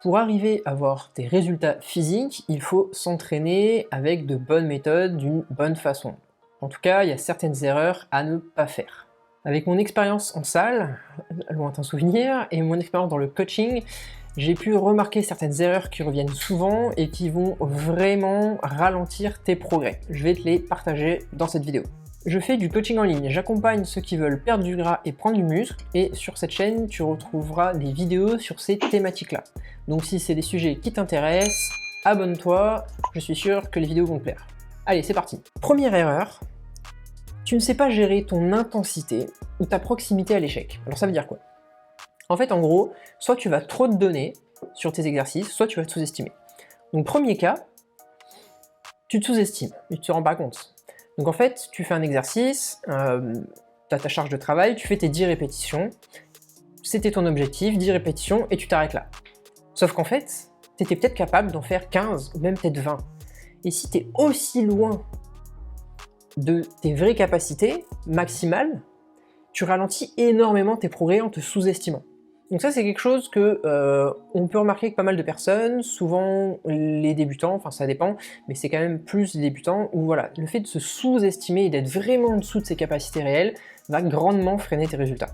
Pour arriver à avoir des résultats physiques, il faut s'entraîner avec de bonnes méthodes, d'une bonne façon. En tout cas, il y a certaines erreurs à ne pas faire. Avec mon expérience en salle, lointain souvenir, et mon expérience dans le coaching, j'ai pu remarquer certaines erreurs qui reviennent souvent et qui vont vraiment ralentir tes progrès. Je vais te les partager dans cette vidéo. Je fais du coaching en ligne, j'accompagne ceux qui veulent perdre du gras et prendre du muscle, et sur cette chaîne, tu retrouveras des vidéos sur ces thématiques-là. Donc si c'est des sujets qui t'intéressent, abonne-toi, je suis sûr que les vidéos vont te plaire. Allez, c'est parti. Première erreur, tu ne sais pas gérer ton intensité ou ta proximité à l'échec. Alors ça veut dire quoi? En fait, en gros, soit tu vas trop te donner sur tes exercices, soit tu vas te sous-estimer. Donc premier cas, tu te sous-estimes, mais tu te rends pas compte. Donc en fait, tu fais un exercice, tu as ta charge de travail, tu fais tes 10 répétitions, c'était ton objectif, 10 répétitions, et tu t'arrêtes là. Sauf qu'en fait, tu étais peut-être capable d'en faire 15, ou même peut-être 20. Et si tu es aussi loin de tes vraies capacités maximales, tu ralentis énormément tes progrès en te sous-estimant. Donc ça, c'est quelque chose que on peut remarquer avec pas mal de personnes, souvent les débutants, enfin ça dépend, mais c'est quand même plus les débutants, où voilà, le fait de se sous-estimer et d'être vraiment en dessous de ses capacités réelles va grandement freiner tes résultats.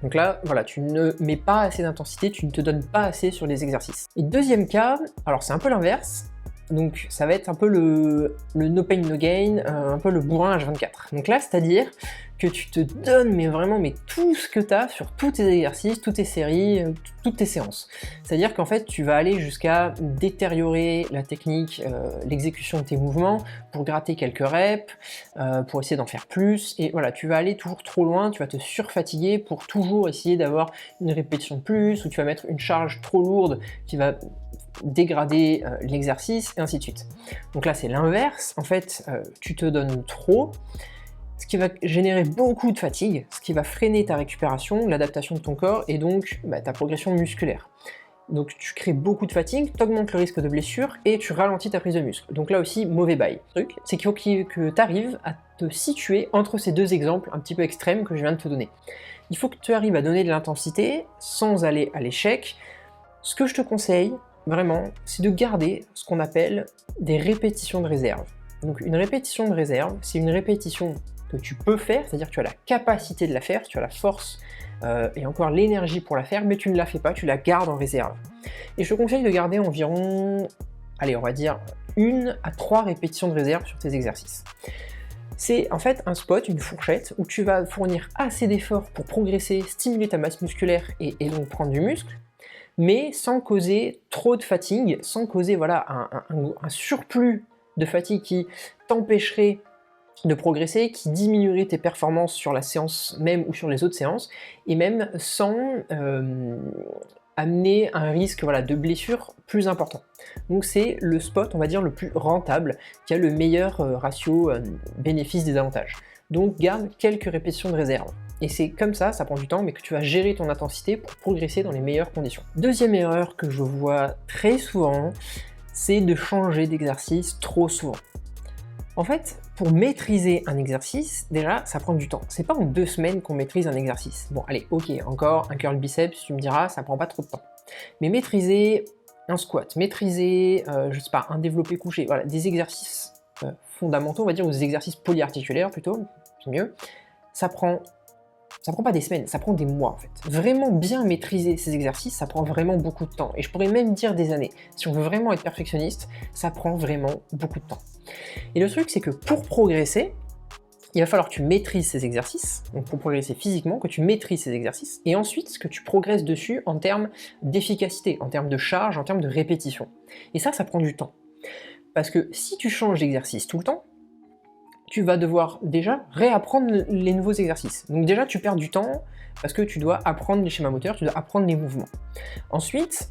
Donc là, voilà, tu ne mets pas assez d'intensité, tu ne te donnes pas assez sur les exercices. Et deuxième cas, alors c'est un peu l'inverse, donc ça va être un peu le no pain no gain, un peu le bourrin H24. Donc là, c'est-à-dire que tu te donnes vraiment tout ce que tu as sur tous tes exercices, toutes tes séries, toutes tes séances. C'est-à-dire qu'en fait, tu vas aller jusqu'à détériorer la technique, l'exécution de tes mouvements pour gratter quelques reps, pour essayer d'en faire plus. Et voilà, tu vas aller toujours trop loin, tu vas te surfatiguer pour toujours essayer d'avoir une répétition de plus, ou tu vas mettre une charge trop lourde qui va dégrader l'exercice, et ainsi de suite. Donc là, c'est l'inverse. En fait, tu te donnes trop, ce qui va générer beaucoup de fatigue, ce qui va freiner ta récupération, l'adaptation de ton corps, et donc ta progression musculaire. Donc tu crées beaucoup de fatigue, tu augmentes le risque de blessure, et tu ralentis ta prise de muscle. Donc là aussi, mauvais bail. Le truc, c'est qu'il faut que tu arrives à te situer entre ces deux exemples un petit peu extrêmes que je viens de te donner. Il faut que tu arrives à donner de l'intensité sans aller à l'échec. Ce que je te conseille, vraiment, c'est de garder ce qu'on appelle des répétitions de réserve. Donc une répétition de réserve, c'est une répétition que tu peux faire, c'est-à-dire que tu as la capacité de la faire, tu as la force et encore l'énergie pour la faire, mais tu ne la fais pas, tu la gardes en réserve. Et je te conseille de garder environ, allez, on va dire 1 à 3 répétitions de réserve sur tes exercices. C'est en fait un spot, une fourchette, où tu vas fournir assez d'efforts pour progresser, stimuler ta masse musculaire et donc prendre du muscle, mais sans causer trop de fatigue, sans causer voilà, un surplus de fatigue qui t'empêcherait de progresser, qui diminuerait tes performances sur la séance même ou sur les autres séances, et même sans amener un risque voilà, de blessure plus important. Donc c'est le spot, on va dire, le plus rentable, qui a le meilleur ratio bénéfice des avantages. Donc garde quelques répétitions de réserve. Et c'est comme ça prend du temps, mais que tu vas gérer ton intensité pour progresser dans les meilleures conditions. Deuxième erreur que je vois très souvent, c'est de changer d'exercice trop souvent. En fait, pour maîtriser un exercice, déjà, ça prend du temps. C'est pas en 2 semaines qu'on maîtrise un exercice. Bon, allez, ok, encore un curl biceps, tu me diras, ça prend pas trop de temps. Mais maîtriser un squat, maîtriser, je sais pas, un développé couché, voilà, des exercices fondamentaux, on va dire, ou des exercices polyarticulaires plutôt, c'est mieux, ça prend pas des semaines, ça prend des mois en fait. Vraiment bien maîtriser ces exercices, ça prend vraiment beaucoup de temps. Et je pourrais même dire des années. Si on veut vraiment être perfectionniste, ça prend vraiment beaucoup de temps. Et le truc, c'est que pour progresser, il va falloir que tu maîtrises ces exercices, donc pour progresser physiquement, que tu maîtrises ces exercices, et ensuite que tu progresses dessus en termes d'efficacité, en termes de charge, en termes de répétition. Et ça prend du temps. Parce que si tu changes d'exercice tout le temps, tu vas devoir déjà réapprendre les nouveaux exercices. Donc déjà, tu perds du temps parce que tu dois apprendre les schémas moteurs, tu dois apprendre les mouvements. Ensuite,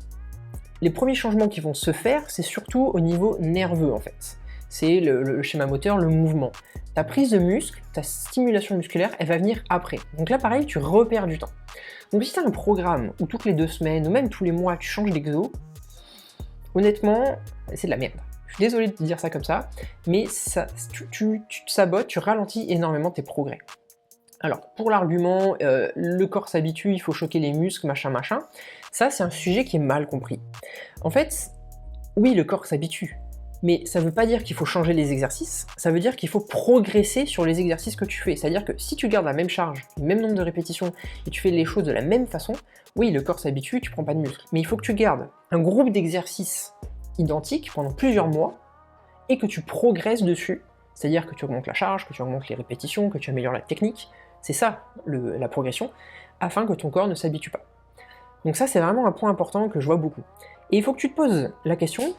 les premiers changements qui vont se faire, c'est surtout au niveau nerveux en fait. C'est le schéma moteur, le mouvement. Ta prise de muscle, ta stimulation musculaire, elle va venir après. Donc là, pareil, tu repères du temps. Donc si tu as un programme où toutes les 2 semaines, ou même tous les mois, tu changes d'exo, honnêtement, c'est de la merde. Je suis désolé de te dire ça comme ça, mais tu te sabotes, tu ralentis énormément tes progrès. Alors, pour l'argument, le corps s'habitue, il faut choquer les muscles, machin, machin, ça c'est un sujet qui est mal compris. En fait, oui, le corps s'habitue, mais ça veut pas dire qu'il faut changer les exercices, ça veut dire qu'il faut progresser sur les exercices que tu fais. C'est-à-dire que si tu gardes la même charge, le même nombre de répétitions, et tu fais les choses de la même façon, oui, le corps s'habitue, tu prends pas de muscles. Mais il faut que tu gardes un groupe d'exercices identiques pendant plusieurs mois, et que tu progresses dessus, c'est-à-dire que tu augmentes la charge, que tu augmentes les répétitions, que tu améliores la technique, c'est ça la progression, afin que ton corps ne s'habitue pas. Donc ça c'est vraiment un point important que je vois beaucoup. Et il faut que tu te poses la question,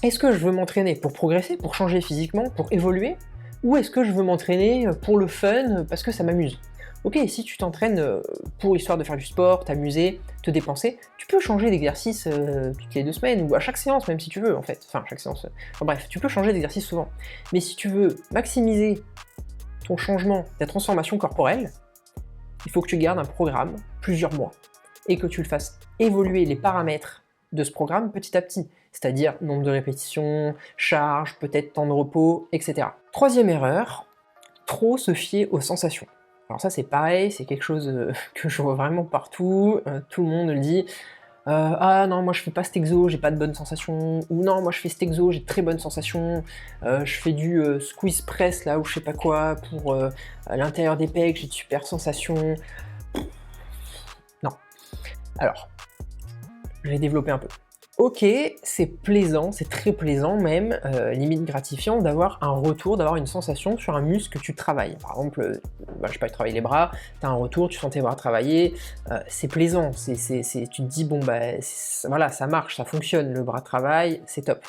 est-ce que je veux m'entraîner pour progresser, pour changer physiquement, pour évoluer, ou est-ce que je veux m'entraîner pour le fun, parce que ça m'amuse? Ok, si tu t'entraînes pour histoire de faire du sport, t'amuser, te dépenser, tu peux changer d'exercice toutes les 2 semaines, ou à chaque séance même si tu veux en fait, enfin chaque séance, enfin, bref, tu peux changer d'exercice souvent. Mais si tu veux maximiser ton changement, ta transformation corporelle, il faut que tu gardes un programme plusieurs mois, et que tu le fasses évoluer les paramètres de ce programme petit à petit, c'est-à-dire nombre de répétitions, charge, peut-être temps de repos, etc. Troisième erreur, trop se fier aux sensations. Alors ça c'est pareil, c'est quelque chose que je vois vraiment partout, tout le monde le dit, ah non moi je fais pas cet exo, j'ai pas de bonnes sensations, ou non moi je fais cet exo, j'ai de très bonnes sensations, je fais du squeeze press là ou je sais pas quoi pour l'intérieur des pecs, j'ai de super sensations. Non. Alors, je vais développer un peu. Ok, c'est plaisant, c'est très plaisant même, limite gratifiant d'avoir un retour, d'avoir une sensation sur un muscle que tu travailles. Par exemple, je sais pas, tu travailles les bras, tu as un retour, tu sens tes bras travailler, c'est plaisant, tu te dis bon bah voilà, ça marche, ça fonctionne, le bras travaille, c'est top.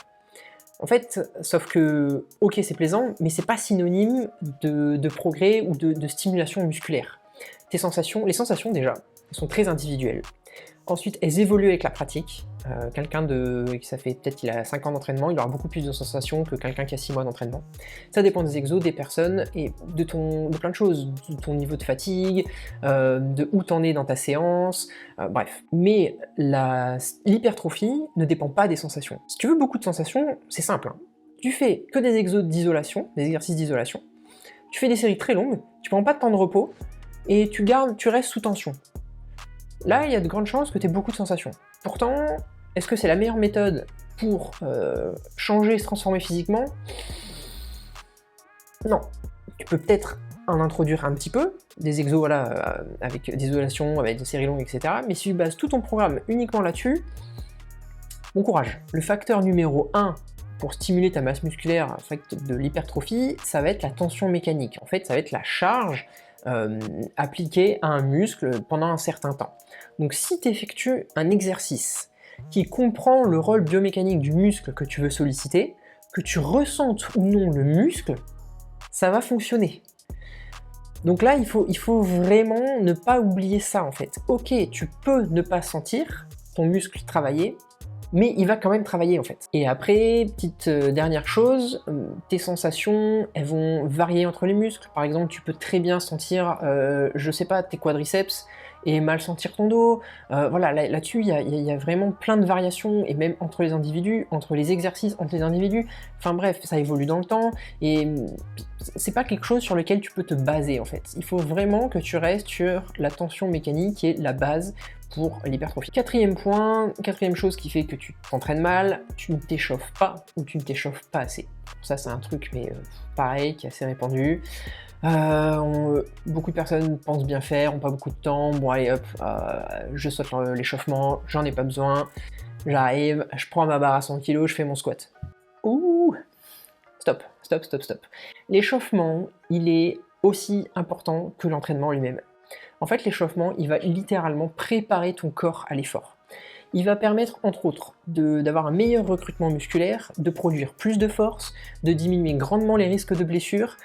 En fait, sauf que, ok c'est plaisant, mais c'est pas synonyme de progrès ou de stimulation musculaire. Les sensations déjà, elles sont très individuelles. Ensuite, elles évoluent avec la pratique. Quelqu'un ça fait peut-être qu'il a 5 ans d'entraînement, il aura beaucoup plus de sensations que quelqu'un qui a 6 mois d'entraînement. Ça dépend des exos, des personnes et de plein de choses, de ton niveau de fatigue, de où t'en es dans ta séance, bref. Mais l'hypertrophie ne dépend pas des sensations. Si tu veux beaucoup de sensations, c'est simple, hein. Tu fais que des exos d'isolation, des exercices d'isolation, tu fais des séries très longues, tu prends pas de temps de repos, et tu restes sous tension. Là, il y a de grandes chances que tu aies beaucoup de sensations. Pourtant, est-ce que c'est la meilleure méthode pour changer, se transformer physiquement? Non. Tu peux peut-être en introduire un petit peu, des exos voilà, avec des isolations, avec des séries longues, etc. Mais si tu bases tout ton programme uniquement là-dessus, bon courage. Le facteur numéro 1 pour stimuler ta masse musculaire de l'hypertrophie, ça va être la tension mécanique. En fait, ça va être la charge appliquée à un muscle pendant un certain temps. Donc si tu effectues un exercice qui comprend le rôle biomécanique du muscle que tu veux solliciter, que tu ressentes ou non le muscle, ça va fonctionner. Donc là, il faut vraiment ne pas oublier ça en fait. Ok, tu peux ne pas sentir ton muscle travailler, mais il va quand même travailler en fait. Et après, petite dernière chose, tes sensations, elles vont varier entre les muscles. Par exemple, tu peux très bien sentir, je sais pas, tes quadriceps et mal sentir ton dos. Voilà, là-dessus, il y a vraiment plein de variations, et même entre les individus, entre les exercices, entre les individus. Enfin bref, ça évolue dans le temps, et c'est pas quelque chose sur lequel tu peux te baser en fait. Il faut vraiment que tu restes sur la tension mécanique qui est la base pour l'hypertrophie. Quatrième point, quatrième chose qui fait que tu t'entraînes mal, tu ne t'échauffes pas ou tu ne t'échauffes pas assez. Ça c'est un truc mais pareil qui est assez répandu. Beaucoup de personnes pensent bien faire, ont pas beaucoup de temps, bon allez hop, je saute l'échauffement, j'en ai pas besoin, j'arrive, je prends ma barre à 100 kg, je fais mon squat. Ouh, stop. L'échauffement, il est aussi important que l'entraînement lui-même. En fait, l'échauffement, il va littéralement préparer ton corps à l'effort. Il va permettre, entre autres, d'avoir un meilleur recrutement musculaire, de produire plus de force, de diminuer grandement les risques de blessures.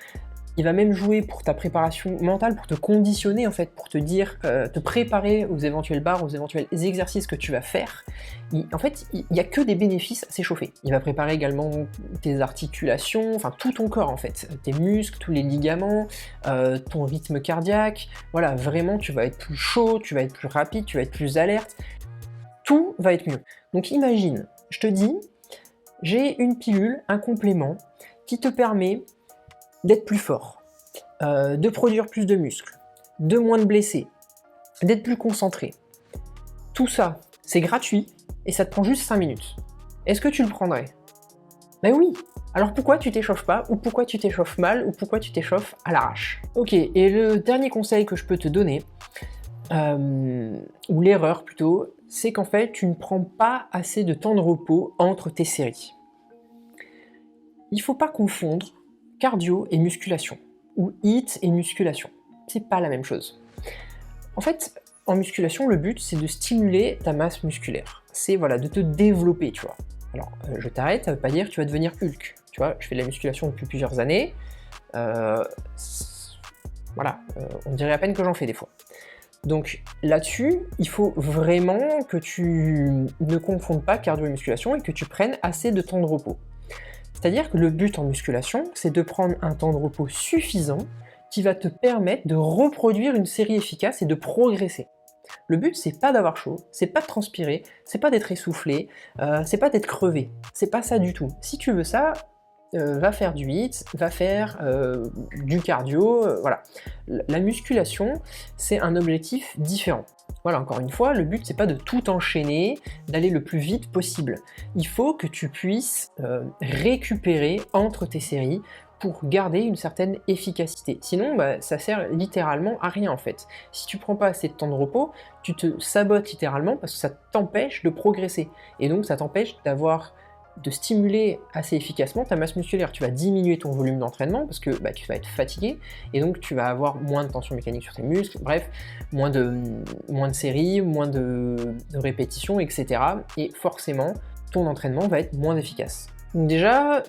Il va même jouer pour ta préparation mentale, pour te conditionner en fait, pour te dire, te préparer aux éventuelles barres, aux éventuels exercices que tu vas faire. En fait, il n'y a que des bénéfices à s'échauffer. Il va préparer également tes articulations, enfin tout ton corps en fait, tes muscles, tous les ligaments, ton rythme cardiaque. Voilà, vraiment tu vas être plus chaud, tu vas être plus rapide, tu vas être plus alerte. Tout va être mieux. Donc imagine, je te dis, j'ai une pilule, un complément qui te permet d'être plus fort, de produire plus de muscles, de moins te blesser, d'être plus concentré. Tout ça, c'est gratuit et ça te prend juste 5 minutes. Est-ce que tu le prendrais? Ben oui. Alors pourquoi tu t'échauffes pas, ou pourquoi tu t'échauffes mal, ou pourquoi tu t'échauffes à l'arrache? Ok, et le dernier conseil que je peux te donner, ou l'erreur plutôt, c'est qu'en fait tu ne prends pas assez de temps de repos entre tes séries. Il faut pas confondre cardio et musculation, ou HIIT et musculation. C'est pas la même chose. En fait, en musculation, le but c'est de stimuler ta masse musculaire. C'est voilà, de te développer, tu vois. Alors, je t'arrête, ça veut pas dire que tu vas devenir Hulk. Tu vois, je fais de la musculation depuis plusieurs années. Voilà, on dirait à peine que j'en fais des fois. Donc là-dessus, il faut vraiment que tu ne confondes pas cardio et musculation et que tu prennes assez de temps de repos. C'est-à-dire que le but en musculation, c'est de prendre un temps de repos suffisant qui va te permettre de reproduire une série efficace et de progresser. Le but, c'est pas d'avoir chaud, c'est pas de transpirer, c'est pas d'être essoufflé, c'est pas d'être crevé. C'est pas ça du tout. Si tu veux ça, va faire du HIIT, va faire du cardio, voilà. La musculation, c'est un objectif différent. Voilà, encore une fois, le but c'est pas de tout enchaîner, d'aller le plus vite possible. Il faut que tu puisses récupérer entre tes séries pour garder une certaine efficacité. Sinon, ça sert littéralement à rien en fait. Si tu prends pas assez de temps de repos, tu te sabotes littéralement parce que ça t'empêche de progresser. Et donc ça t'empêche de stimuler assez efficacement ta masse musculaire. Tu vas diminuer ton volume d'entraînement parce que tu vas être fatigué et donc tu vas avoir moins de tension mécanique sur tes muscles, bref, moins de séries, moins de répétitions, etc. Et forcément, ton entraînement va être moins efficace. Donc déjà,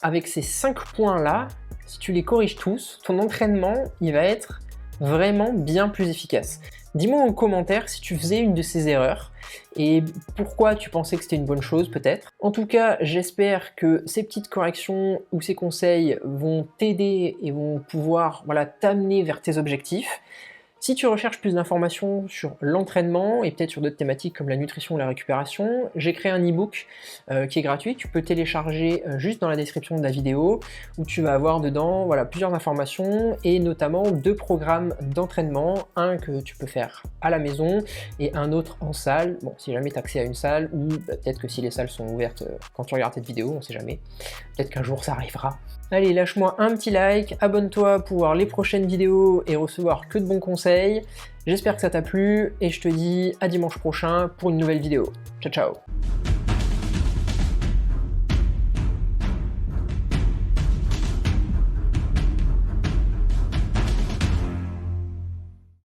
avec ces 5 points-là, si tu les corriges tous, ton entraînement, il va être vraiment bien plus efficace. Dis-moi en commentaire si tu faisais une de ces erreurs et pourquoi tu pensais que c'était une bonne chose peut-être. En tout cas, j'espère que ces petites corrections ou ces conseils vont t'aider et vont pouvoir t'amener vers tes objectifs. Si tu recherches plus d'informations sur l'entraînement et peut-être sur d'autres thématiques comme la nutrition ou la récupération, j'ai créé un e-book qui est gratuit. Tu peux télécharger juste dans la description de la vidéo où tu vas avoir dedans plusieurs informations et notamment 2 programmes d'entraînement, un que tu peux faire à la maison et un autre en salle. Bon, si jamais tu as accès à une salle ou peut-être que si les salles sont ouvertes quand tu regardes cette vidéo, on sait jamais. Peut-être qu'un jour ça arrivera. Allez, lâche-moi un petit like, abonne-toi pour voir les prochaines vidéos et recevoir que de bons conseils. J'espère que ça t'a plu et je te dis à dimanche prochain pour une nouvelle vidéo. Ciao ciao.